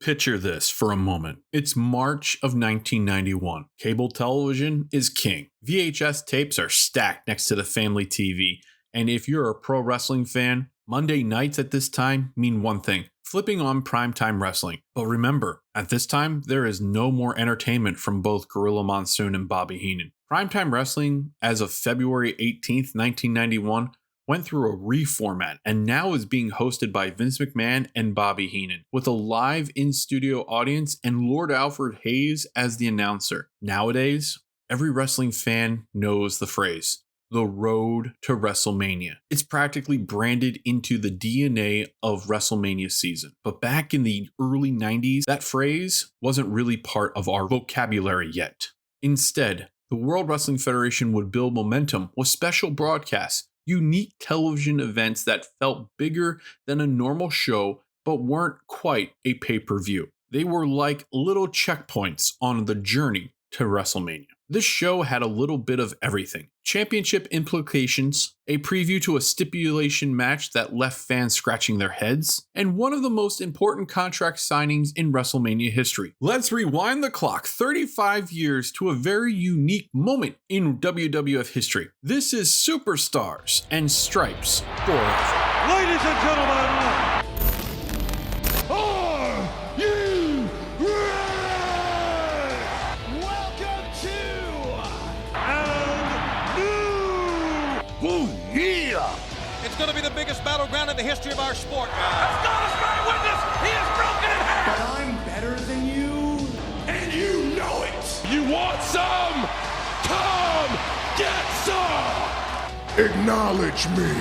Picture this for a moment. It's March of 1991. Cable television is king. VHS tapes are stacked next to the family TV. And if you're a pro wrestling fan, Monday nights at this time mean one thing: flipping on primetime wrestling. But remember, at this time, there is no more entertainment from both Gorilla Monsoon and Bobby Heenan. Primetime wrestling, as of February 18th, 1991, went through a reformat and now is being hosted by Vince McMahon and Bobby Heenan, with a live in-studio audience and Lord Alfred Hayes as the announcer. Nowadays, every wrestling fan knows the phrase, the road to WrestleMania. It's practically branded into the DNA of WrestleMania season. But back in the early 90s, that phrase wasn't really part of our vocabulary yet. Instead, the World Wrestling Federation would build momentum with special broadcasts, unique television events that felt bigger than a normal show but weren't quite a pay-per-view. They were like little checkpoints on the journey to WrestleMania. This show had a little bit of everything: championship implications, a preview to a stipulation match that left fans scratching their heads, and one of the most important contract signings in WrestleMania history. Let's rewind the clock 35 years to a very unique moment in WWF history. This is Superstars and Stripes Forever. Ladies and gentlemen, are you ready? Welcome to and new. Oh yeah! It's going to be the biggest battleground in the history of our sport. As God is my witness, he is broken in half. But I'm better than you, and you know it. You want some? Come get some. Acknowledge me.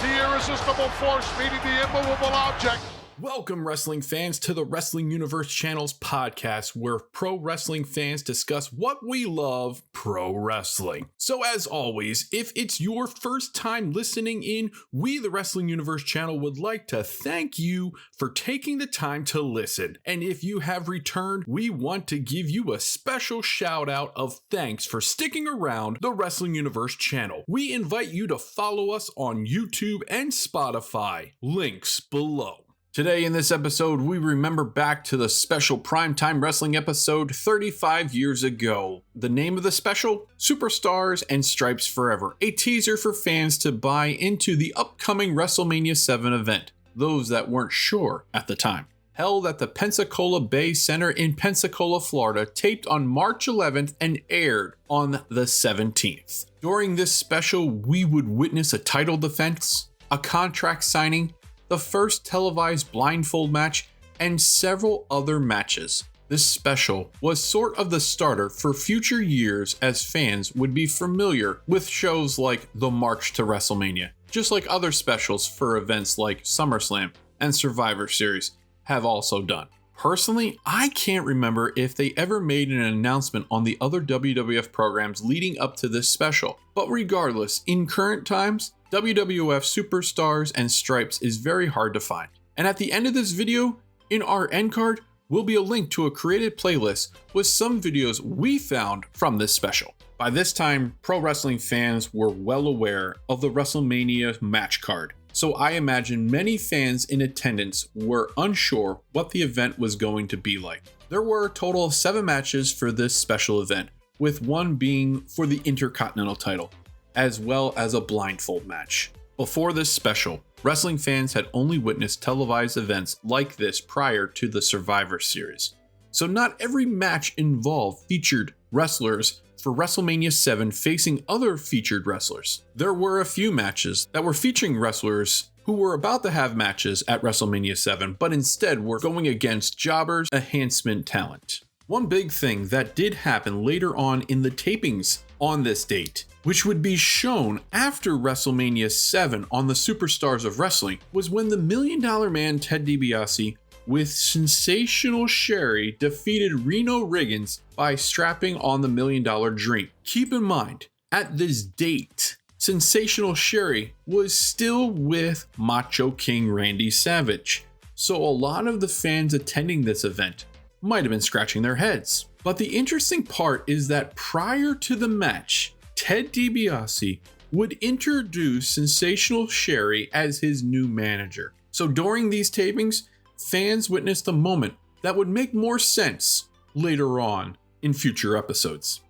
The irresistible force meeting the immovable object. Welcome, wrestling fans, to the Wrestling Universe Channel's podcast, where pro wrestling fans discuss what we love: pro wrestling. So as always, if it's your first time listening in, we, the Wrestling Universe Channel, would like to thank you for taking the time to listen. And if you have returned, we want to give you a special shout out of thanks for sticking around the Wrestling Universe Channel. We invite you to follow us on YouTube and Spotify. Links below. Today in this episode, we remember back to the special primetime wrestling episode 35 years ago. The name of the special? Superstars and Stripes Forever, a teaser for fans to buy into the upcoming WrestleMania 7 event, those that weren't sure at the time. Held at the Pensacola Bay Center in Pensacola, Florida, taped on March 11th and aired on the 17th. During this special, we would witness a title defense, a contract signing, the first televised blindfold match, and several other matches. This special was sort of the starter for future years, as fans would be familiar with shows like The March to WrestleMania, just like other specials for events like SummerSlam and Survivor Series have also done. Personally, I can't remember if they ever made an announcement on the other WWF programs leading up to this special, but regardless, in current times, WWF Superstars and Stripes is very hard to find. And at the end of this video, in our end card, will be a link to a created playlist with some videos we found from this special. By this time, pro wrestling fans were well aware of the WrestleMania match card, so I imagine many fans in attendance were unsure what the event was going to be like. There were a total of 7 matches for this special event, with one being for the Intercontinental title, as well as a blindfold match. Before this special, wrestling fans had only witnessed televised events like this prior to the Survivor Series. So not every match involved featured wrestlers for WrestleMania 7 facing other featured wrestlers. There were a few matches that were featuring wrestlers who were about to have matches at WrestleMania 7, but instead were going against jobbers, enhancement talent. One big thing that did happen later on in the tapings on this date, which would be shown after WrestleMania 7 on the Superstars of Wrestling, was when the $1 Million Man Ted DiBiase with Sensational Sherry defeated Reno Riggins by strapping on the $1 Million Dream. Keep in mind, at this date, Sensational Sherry was still with Macho King Randy Savage, so a lot of the fans attending this event might have been scratching their heads. But the interesting part is that prior to the match, Ted DiBiase would introduce Sensational Sherry as his new manager. So during these tapings, fans witnessed a moment that would make more sense later on in future episodes.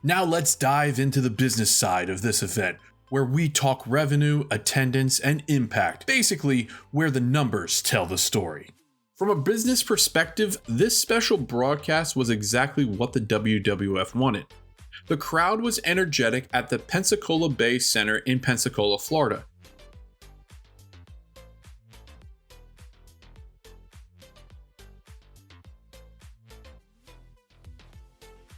Now let's dive into the business side of this event, where we talk revenue, attendance, and impact, basically where the numbers tell the story. From a business perspective, this special broadcast was exactly what the WWF wanted. The crowd was energetic at the Pensacola Bay Center in Pensacola, Florida.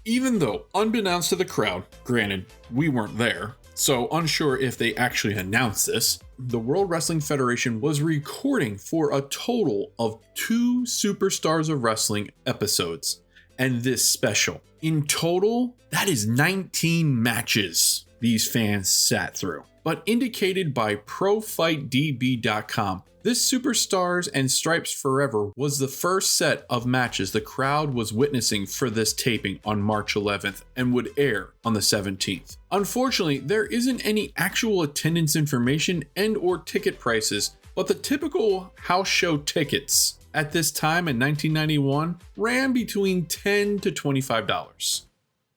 Even though, unbeknownst to the crowd, granted, we weren't there, so unsure if they actually announced this, the World Wrestling Federation was recording for a total of 2 Superstars of Wrestling episodes, and this special. In total, that is 19 matches these fans sat through. But indicated by ProFightDB.com, this Superstars and Stripes Forever was the first set of matches the crowd was witnessing for this taping on March 11th and would air on the 17th. Unfortunately, there isn't any actual attendance information and or ticket prices, but the typical house show tickets at this time in 1991 ran between $10 to $25.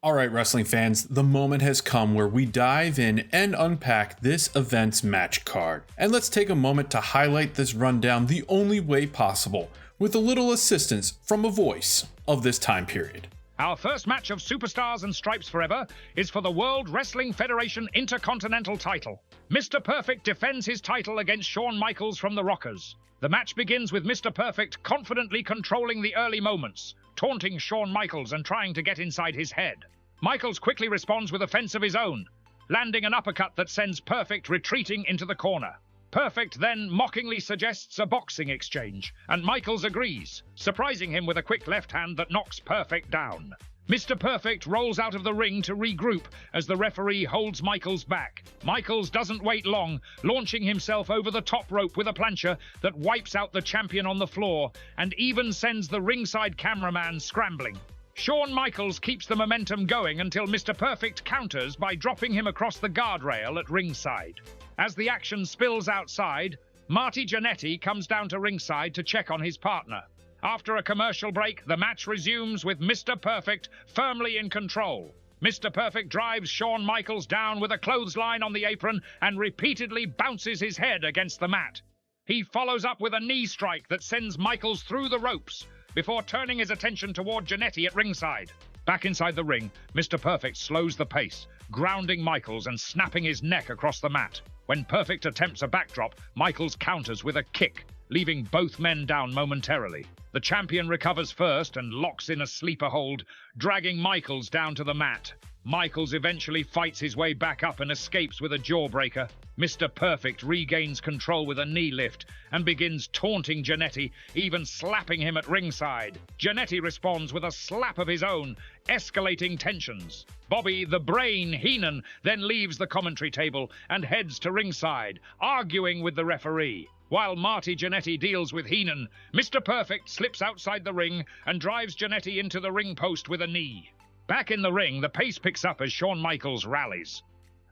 Alright wrestling fans, the moment has come where we dive in and unpack this event's match card. And let's take a moment to highlight this rundown the only way possible, with a little assistance from a voice of this time period. Our first match of Superstars and Stripes Forever is for the World Wrestling Federation Intercontinental title. Mr. Perfect defends his title against Shawn Michaels from the Rockers. The match begins with Mr. Perfect confidently controlling the early moments, taunting Shawn Michaels and trying to get inside his head. Michaels quickly responds with a fence of his own, landing an uppercut that sends Perfect retreating into the corner. Perfect then mockingly suggests a boxing exchange, and Michaels agrees, surprising him with a quick left hand that knocks Perfect down. Mr. Perfect rolls out of the ring to regroup as the referee holds Michaels back. Michaels doesn't wait long, launching himself over the top rope with a plancha that wipes out the champion on the floor and even sends the ringside cameraman scrambling. Shawn Michaels keeps the momentum going until Mr. Perfect counters by dropping him across the guardrail at ringside. As the action spills outside, Marty Jannetty comes down to ringside to check on his partner. After a commercial break, the match resumes with Mr. Perfect firmly in control. Mr. Perfect drives Shawn Michaels down with a clothesline on the apron and repeatedly bounces his head against the mat. He follows up with a knee strike that sends Michaels through the ropes before turning his attention toward Jannetty at ringside. Back inside the ring, Mr. Perfect slows the pace, grounding Michaels and snapping his neck across the mat. When Perfect attempts a backdrop, Michaels counters with a kick, leaving both men down momentarily. The champion recovers first and locks in a sleeper hold, dragging Michaels down to the mat. Michaels eventually fights his way back up and escapes with a jawbreaker. Mr. Perfect regains control with a knee lift and begins taunting Jannetty, even slapping him at ringside. Jannetty responds with a slap of his own, escalating tensions. Bobby the Brain Heenan then leaves the commentary table and heads to ringside, arguing with the referee. While Marty Jannetty deals with Heenan, Mr. Perfect slips outside the ring and drives Jannetty into the ring post with a knee. Back in the ring, the pace picks up as Shawn Michaels rallies.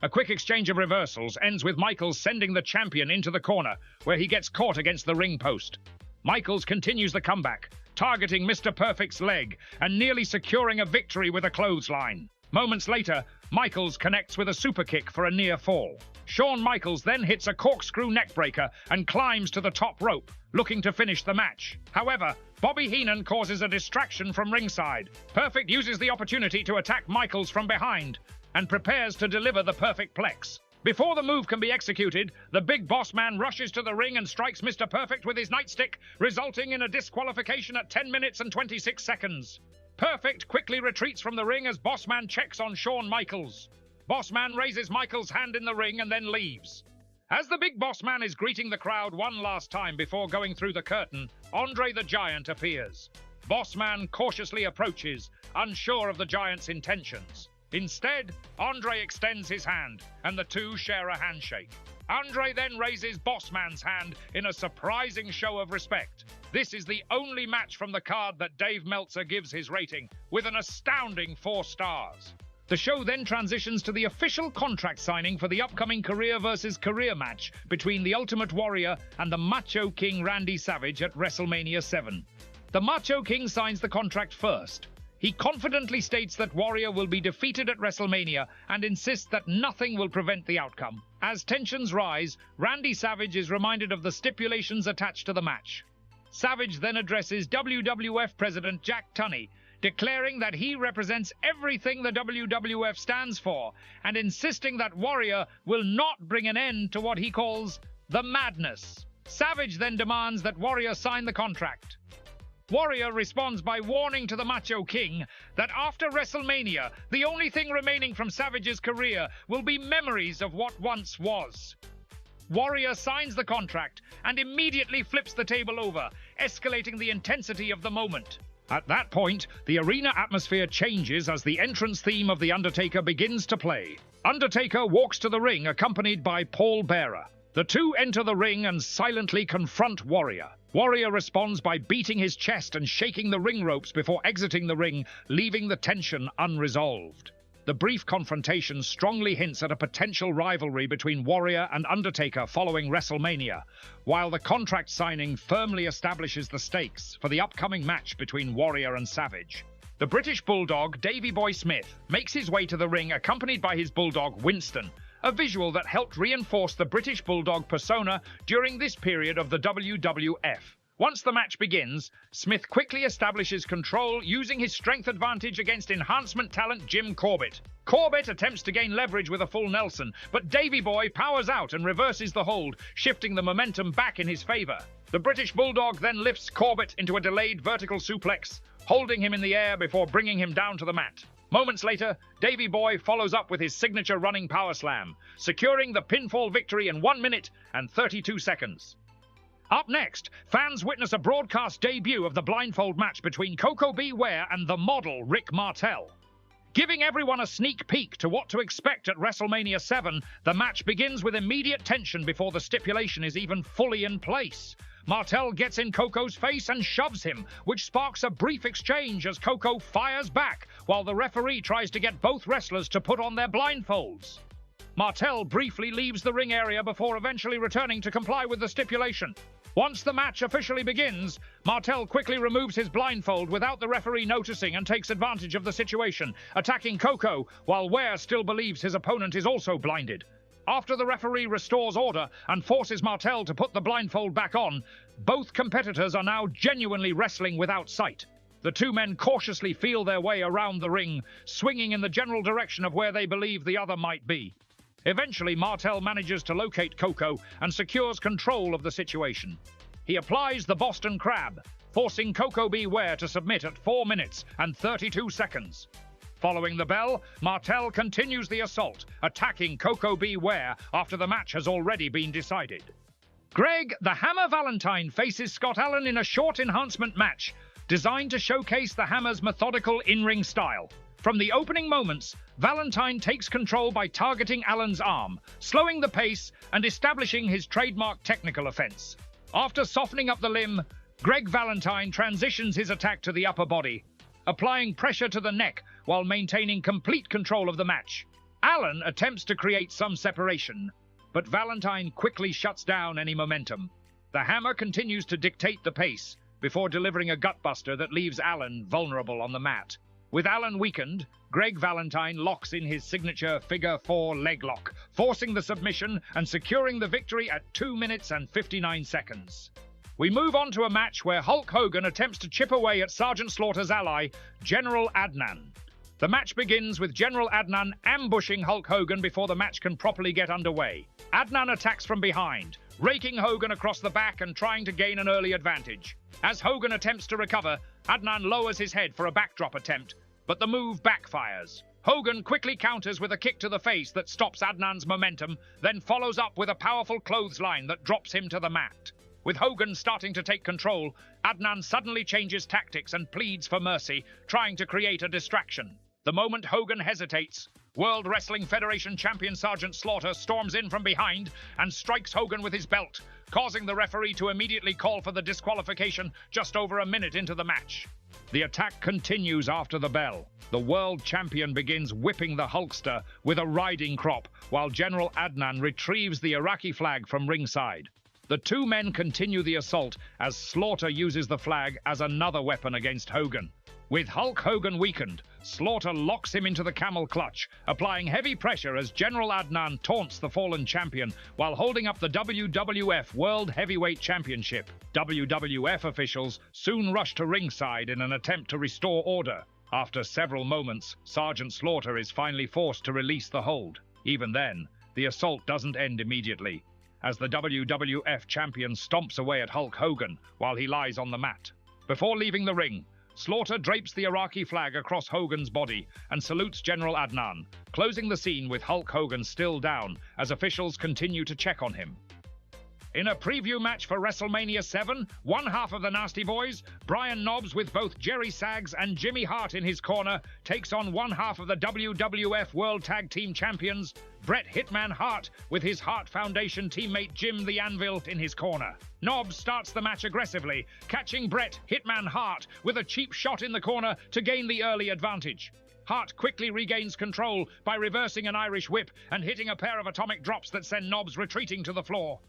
A quick exchange of reversals ends with Michaels sending the champion into the corner, where he gets caught against the ring post. Michaels continues the comeback, targeting Mr. Perfect's leg and nearly securing a victory with a clothesline. Moments later, Michaels connects with a super kick for a near fall. Shawn Michaels then hits a corkscrew neckbreaker and climbs to the top rope, looking to finish the match. However, Bobby Heenan causes a distraction from ringside. Perfect uses the opportunity to attack Michaels from behind and prepares to deliver the Perfect Plex. Before the move can be executed, the Big Boss Man rushes to the ring and strikes Mr. Perfect with his nightstick, resulting in a disqualification at 10 minutes and 26 seconds. Perfect quickly retreats from the ring as Boss Man checks on Shawn Michaels. Boss Man raises Michaels' hand in the ring and then leaves. As the Big Boss Man is greeting the crowd one last time before going through the curtain, Andre the Giant appears. Boss Man cautiously approaches, unsure of the Giant's intentions. Instead, Andre extends his hand, and the two share a handshake. Andre then raises Boss Man's hand in a surprising show of respect. This is the only match from the card that Dave Meltzer gives his rating, with an astounding 4 stars. The show then transitions to the official contract signing for the upcoming career versus career match between the Ultimate Warrior and the Macho King Randy Savage at WrestleMania 7. The Macho King signs the contract first. He confidently states that Warrior will be defeated at WrestleMania and insists that nothing will prevent the outcome. As tensions rise, Randy Savage is reminded of the stipulations attached to the match. Savage then addresses WWF President Jack Tunney, declaring that he represents everything the WWF stands for and insisting that Warrior will not bring an end to what he calls the madness. Savage then demands that Warrior sign the contract. Warrior responds by warning to the Macho King that after WrestleMania, the only thing remaining from Savage's career will be memories of what once was. Warrior signs the contract and immediately flips the table over, escalating the intensity of the moment. At that point, the arena atmosphere changes as the entrance theme of The Undertaker begins to play. Undertaker walks to the ring accompanied by Paul Bearer. The two enter the ring and silently confront Warrior. Warrior responds by beating his chest and shaking the ring ropes before exiting the ring, leaving the tension unresolved. The brief confrontation strongly hints at a potential rivalry between Warrior and Undertaker following WrestleMania, while the contract signing firmly establishes the stakes for the upcoming match between Warrior and Savage. The British Bulldog, Davey Boy Smith, makes his way to the ring accompanied by his bulldog, Winston, a visual that helped reinforce the British Bulldog persona during this period of the WWF. Once the match begins, Smith quickly establishes control using his strength advantage against enhancement talent Jim Corbett. Corbett attempts to gain leverage with a full Nelson, but Davey Boy powers out and reverses the hold, shifting the momentum back in his favor. The British Bulldog then lifts Corbett into a delayed vertical suplex, holding him in the air before bringing him down to the mat. Moments later, Davey Boy follows up with his signature running power slam, securing the pinfall victory in 1 minute and 32 seconds. Up next, fans witness a broadcast debut of the blindfold match between Koko B. Ware and the model Rick Martel. Giving everyone a sneak peek to what to expect at WrestleMania 7, the match begins with immediate tension before the stipulation is even fully in place. Martel gets in Koko's face and shoves him, which sparks a brief exchange as Koko fires back, while the referee tries to get both wrestlers to put on their blindfolds. Martel briefly leaves the ring area before eventually returning to comply with the stipulation. Once the match officially begins, Martel quickly removes his blindfold without the referee noticing and takes advantage of the situation, attacking Koko while Ware still believes his opponent is also blinded. After the referee restores order and forces Martel to put the blindfold back on, both competitors are now genuinely wrestling without sight. The two men cautiously feel their way around the ring, swinging in the general direction of where they believe the other might be. Eventually, Martel manages to locate Koko and secures control of the situation. He applies the Boston Crab, forcing Koko B. Ware to submit at 4 minutes and 32 seconds. Following the bell, Martel continues the assault, attacking Koko B. Ware after the match has already been decided. Greg the Hammer Valentine faces Scott Allen in a short enhancement match, designed to showcase the Hammer's methodical in-ring style. From the opening moments, Valentine takes control by targeting Allen's arm, slowing the pace and establishing his trademark technical offense. After softening up the limb, Greg Valentine transitions his attack to the upper body, applying pressure to the neck while maintaining complete control of the match. Allen attempts to create some separation, but Valentine quickly shuts down any momentum. The Hammer continues to dictate the pace before delivering a gutbuster that leaves Allen vulnerable on the mat. With Allen weakened, Greg Valentine locks in his signature figure 4 leg lock, forcing the submission and securing the victory at 2 minutes and 59 seconds. We move on to a match where Hulk Hogan attempts to chip away at Sergeant Slaughter's ally, General Adnan. The match begins with General Adnan ambushing Hulk Hogan before the match can properly get underway. Adnan attacks from behind, raking Hogan across the back and trying to gain an early advantage. As Hogan attempts to recover, Adnan lowers his head for a backdrop attempt, but the move backfires. Hogan quickly counters with a kick to the face that stops Adnan's momentum, then follows up with a powerful clothesline that drops him to the mat. With Hogan starting to take control, Adnan suddenly changes tactics and pleads for mercy, trying to create a distraction. The moment Hogan hesitates, World Wrestling Federation champion Sergeant Slaughter storms in from behind and strikes Hogan with his belt, causing the referee to immediately call for the disqualification just over a minute into the match. The attack continues after the bell. The world champion begins whipping the Hulkster with a riding crop, while General Adnan retrieves the Iraqi flag from ringside. The two men continue the assault as Slaughter uses the flag as another weapon against Hogan. With Hulk Hogan weakened, Slaughter locks him into the camel clutch, applying heavy pressure as General Adnan taunts the fallen champion while holding up the WWF World Heavyweight Championship. WWF officials soon rush to ringside in an attempt to restore order. After several moments, Sergeant Slaughter is finally forced to release the hold. Even then, the assault doesn't end immediately, as the WWF champion stomps away at Hulk Hogan while he lies on the mat. Before leaving the ring, Slaughter drapes the Iraqi flag across Hogan's body and salutes General Adnan, closing the scene with Hulk Hogan still down as officials continue to check on him. In a preview match for WrestleMania 7, one half of the Nasty Boys, Brian Knobbs with both Jerry Saggs and Jimmy Hart in his corner, takes on one half of the WWF World Tag Team Champions, Bret Hitman Hart, with his Hart Foundation teammate Jim the Anvil in his corner. Knobbs starts the match aggressively, catching Bret Hitman Hart with a cheap shot in the corner to gain the early advantage. Hart quickly regains control by reversing an Irish whip and hitting a pair of atomic drops that send Knobbs retreating to the floor.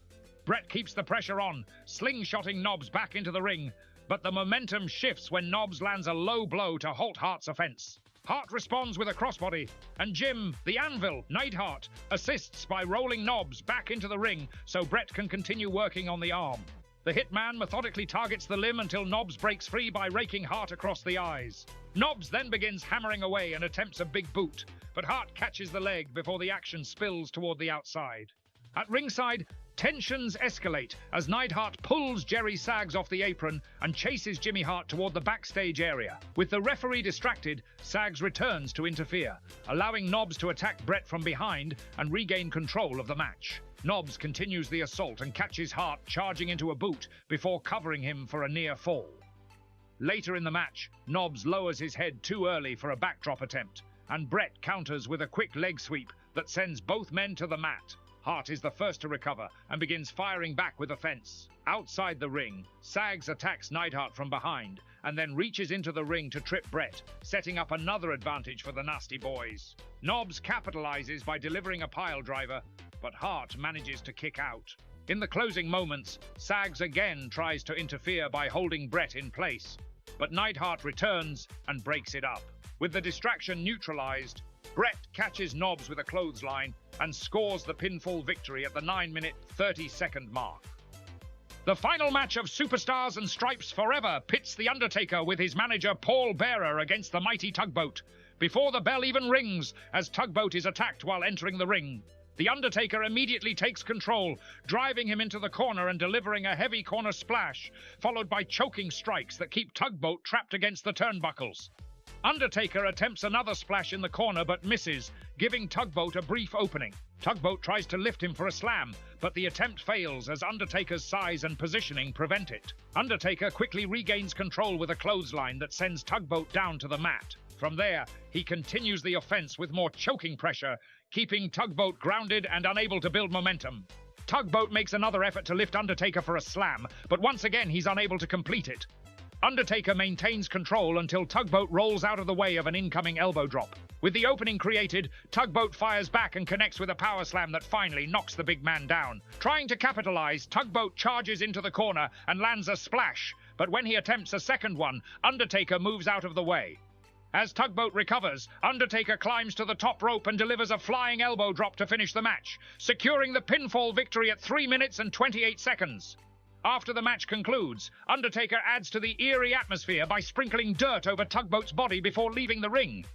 Bret keeps the pressure on, slingshotting Knobbs back into the ring, but the momentum shifts when Knobbs lands a low blow to halt Hart's offense. Hart responds with a crossbody, and Jim, the Anvil, Neidhart, assists by rolling Knobbs back into the ring so Bret can continue working on the arm. The Hitman methodically targets the limb until Knobbs breaks free by raking Hart across the eyes. Knobbs then begins hammering away and attempts a big boot, but Hart catches the leg before the action spills toward the outside. At ringside, tensions escalate as Neidhart pulls Jerry Saggs off the apron and chases Jimmy Hart toward the backstage area. With the referee distracted, Saggs returns to interfere, allowing Knobbs to attack Bret from behind and regain control of the match. Knobbs continues the assault and catches Hart charging into a boot before covering him for a near fall. Later in the match, Knobbs lowers his head too early for a backdrop attempt, and Bret counters with a quick leg sweep that sends both men to the mat. Hart is the first to recover and begins firing back with a fence. Outside the ring, Saggs attacks Neidhart from behind and then reaches into the ring to trip Bret, setting up another advantage for the Nasty Boys. Knobbs capitalizes by delivering a pile driver, but Hart manages to kick out. In the closing moments, Saggs again tries to interfere by holding Bret in place, but Neidhart returns and breaks it up. With the distraction neutralized, Bret catches Knobbs with a clothesline and scores the pinfall victory at the 9-minute 30-second mark. The final match of Superstars and Stripes Forever pits The Undertaker with his manager Paul Bearer against the mighty Tugboat, before the bell even rings as Tugboat is attacked while entering the ring. The Undertaker immediately takes control, driving him into the corner and delivering a heavy corner splash, followed by choking strikes that keep Tugboat trapped against the turnbuckles. Undertaker attempts another splash in the corner but misses, giving Tugboat a brief opening. Tugboat tries to lift him for a slam, but the attempt fails as Undertaker's size and positioning prevent it. Undertaker quickly regains control with a clothesline that sends Tugboat down to the mat. From there, he continues the offense with more choking pressure, keeping Tugboat grounded and unable to build momentum. Tugboat makes another effort to lift Undertaker for a slam, but once again he's unable to complete it. Undertaker maintains control until Tugboat rolls out of the way of an incoming elbow drop. With the opening created, Tugboat fires back and connects with a power slam that finally knocks the big man down. Trying to capitalize, Tugboat charges into the corner and lands a splash, but when he attempts a second one, Undertaker moves out of the way. As Tugboat recovers, Undertaker climbs to the top rope and delivers a flying elbow drop to finish the match, securing the pinfall victory at 3 minutes and 28 seconds. After the match concludes, Undertaker adds to the eerie atmosphere by sprinkling dirt over Tugboat's body before leaving the ring.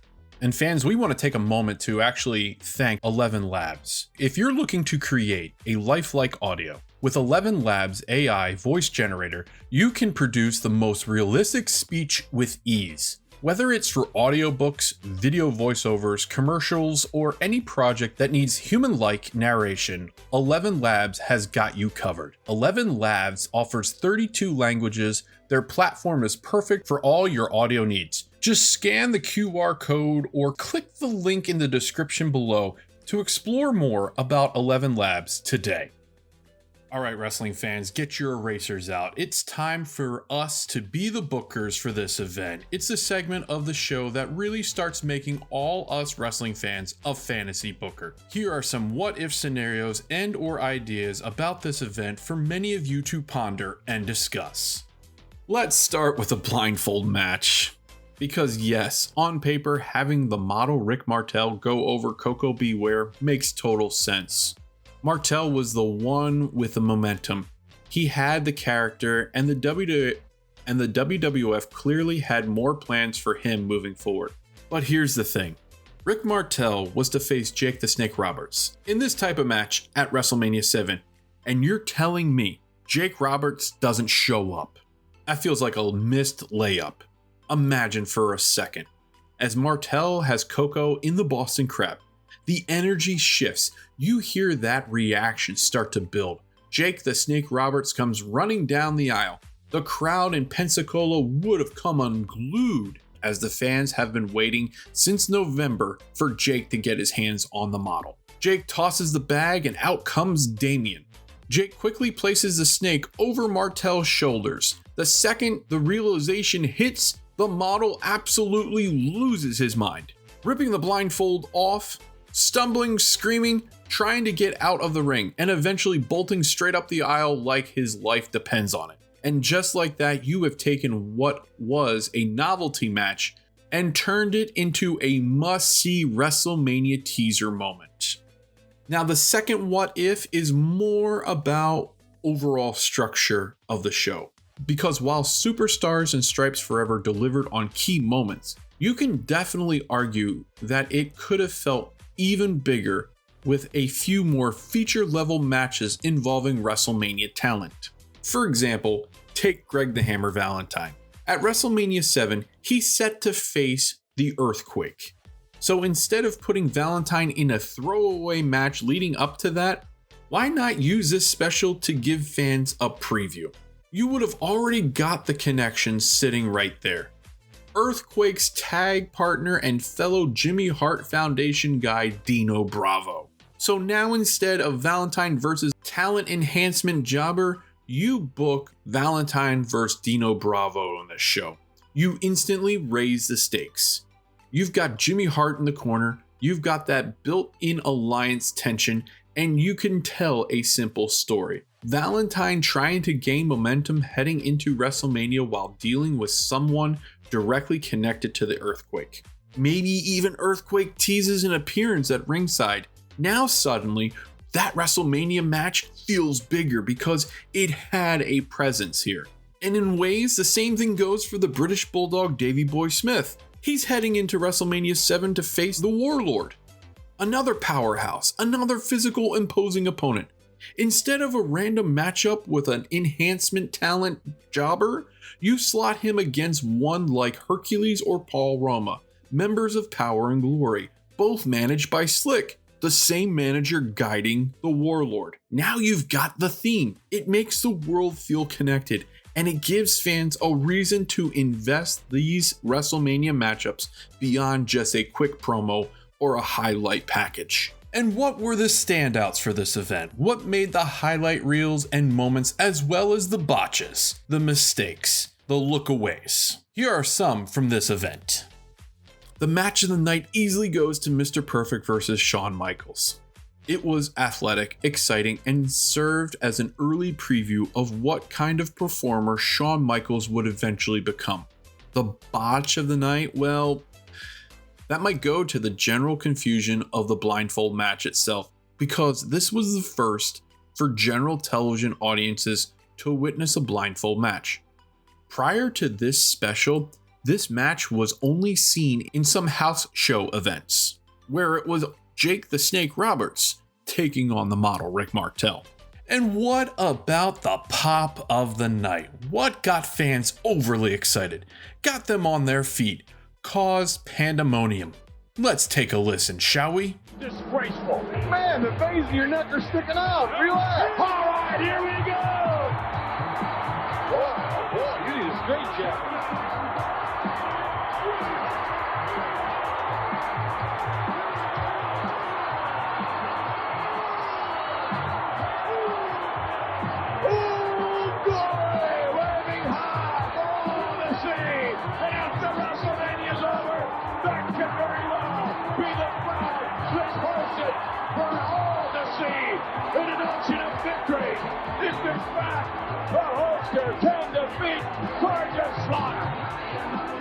And fans, we want to take a moment to actually thank ELEVENLABS. If you're looking to create a lifelike audio, with ELEVENLABS AI voice generator, you can produce the most realistic speech with ease. Whether it's for audiobooks, video voiceovers, commercials, or any project that needs human-like narration, ELEVENLABS has got you covered. ELEVENLABS offers 32 languages. Their platform is perfect for all your audio needs. Just scan the QR code or click the link in the description below to explore more about ELEVENLABS today. Alright, wrestling fans, get your erasers out. It's time for us to be the bookers for this event. It's a segment of the show that really starts making all us wrestling fans a fantasy booker. Here are some what-if scenarios and or ideas about this event for many of you to ponder and discuss. Let's start with a blindfold match. Because yes, on paper, having the model Rick Martel go over Coco Beware makes total sense. Martel was the one with the momentum. He had the character, and the WWF clearly had more plans for him moving forward. But here's the thing. Rick Martel was to face Jake the Snake Roberts in this type of match at WrestleMania 7, and you're telling me Jake Roberts doesn't show up? That feels like a missed layup. Imagine for a second. As Martel has Coco in the Boston Crab, the energy shifts. You hear that reaction start to build. Jake the Snake Roberts comes running down the aisle. The crowd in Pensacola would have come unglued, as the fans have been waiting since November for Jake to get his hands on the model. Jake tosses the bag and out comes Damien. Jake quickly places the snake over Martel's shoulders. The second the realization hits, the model absolutely loses his mind. Ripping the blindfold off, stumbling, screaming, trying to get out of the ring, and eventually bolting straight up the aisle like his life depends on it. And just like that, you have taken what was a novelty match and turned it into a must-see WrestleMania teaser moment. Now, the second what if is more about overall structure of the show. Because while Superstars and Stripes Forever delivered on key moments, you can definitely argue that it could have felt even bigger with a few more feature-level matches involving WrestleMania talent. For example, take Greg the Hammer Valentine. At WrestleMania 7, he's set to face the Earthquake. So instead of putting Valentine in a throwaway match leading up to that, why not use this special to give fans a preview? You would have already got the connection sitting right there. Earthquake's tag partner and fellow Jimmy Hart Foundation guy Dino Bravo. So now instead of Valentine versus talent enhancement jobber, you book Valentine versus Dino Bravo on this show. You instantly raise the stakes. You've got Jimmy Hart in the corner, you've got that built-in alliance tension, and you can tell a simple story. Valentine trying to gain momentum heading into WrestleMania while dealing with someone directly connected to the Earthquake. Maybe even Earthquake teases an appearance at ringside. Now suddenly, that WrestleMania match feels bigger because it had a presence here. And in ways, the same thing goes for the British Bulldog Davey Boy Smith. He's heading into WrestleMania 7 to face the Warlord. Another powerhouse, another physical imposing opponent. Instead of a random matchup with an enhancement talent jobber, you slot him against one like Hercules or Paul Roma, members of Power and Glory, both managed by Slick, the same manager guiding the Warlord. Now you've got the theme. It makes the world feel connected, and it gives fans a reason to invest these WrestleMania matchups beyond just a quick promo or a highlight package. And what were the standouts for this event? What made the highlight reels and moments as well as the botches, the mistakes, the lookaways? Here are some from this event. The match of the night easily goes to Mr. Perfect versus Shawn Michaels. It was athletic, exciting, and served as an early preview of what kind of performer Shawn Michaels would eventually become. The botch of the night, well, that might go to the general confusion of the blindfold match itself, because this was the first for general television audiences to witness a blindfold match. Prior to this special, this match was only seen in some house show events, where it was Jake the Snake Roberts taking on the model Rick Martel. And what about the pop of the night? What got fans overly excited, got them on their feet, caused pandemonium? Let's take a listen, shall we? Disgraceful. Man, the veins in your neck are sticking out. Relax. All right, here we go. Boy, you need a straight jacket.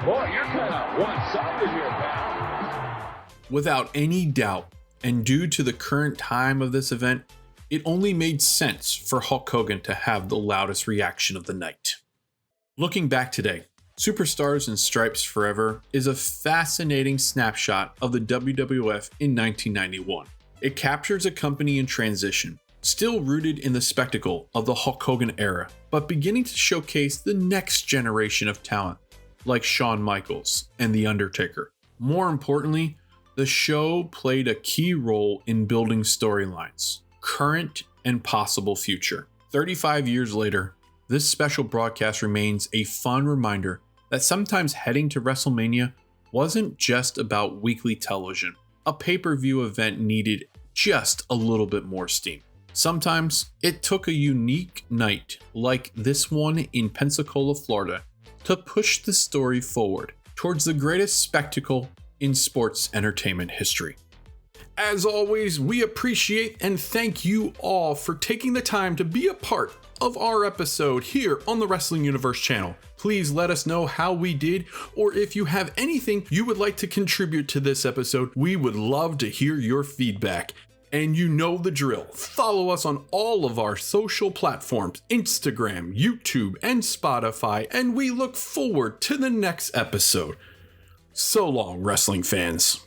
Boy, you're kind of one-sided here, pal. Without any doubt, and due to the current time of this event, it only made sense for Hulk Hogan to have the loudest reaction of the night. Looking back today, Superstars and Stripes Forever is a fascinating snapshot of the WWF in 1991. It captures a company in transition, still rooted in the spectacle of the Hulk Hogan era, but beginning to showcase the next generation of talent, like Shawn Michaels and The Undertaker. More importantly, the show played a key role in building storylines, current and possible future. 35 years later, this special broadcast remains a fun reminder that sometimes heading to WrestleMania wasn't just about weekly television. A pay-per-view event needed just a little bit more steam. Sometimes it took a unique night like this one in Pensacola, Florida, to push the story forward towards the greatest spectacle in sports entertainment history. As always, we appreciate and thank you all for taking the time to be a part of our episode here on the Wrestling Universe channel. Please let us know how we did, or if you have anything you would like to contribute to this episode, we would love to hear your feedback. And you know the drill. Follow us on all of our social platforms, Instagram, YouTube, and Spotify, and we look forward to the next episode. So long, wrestling fans.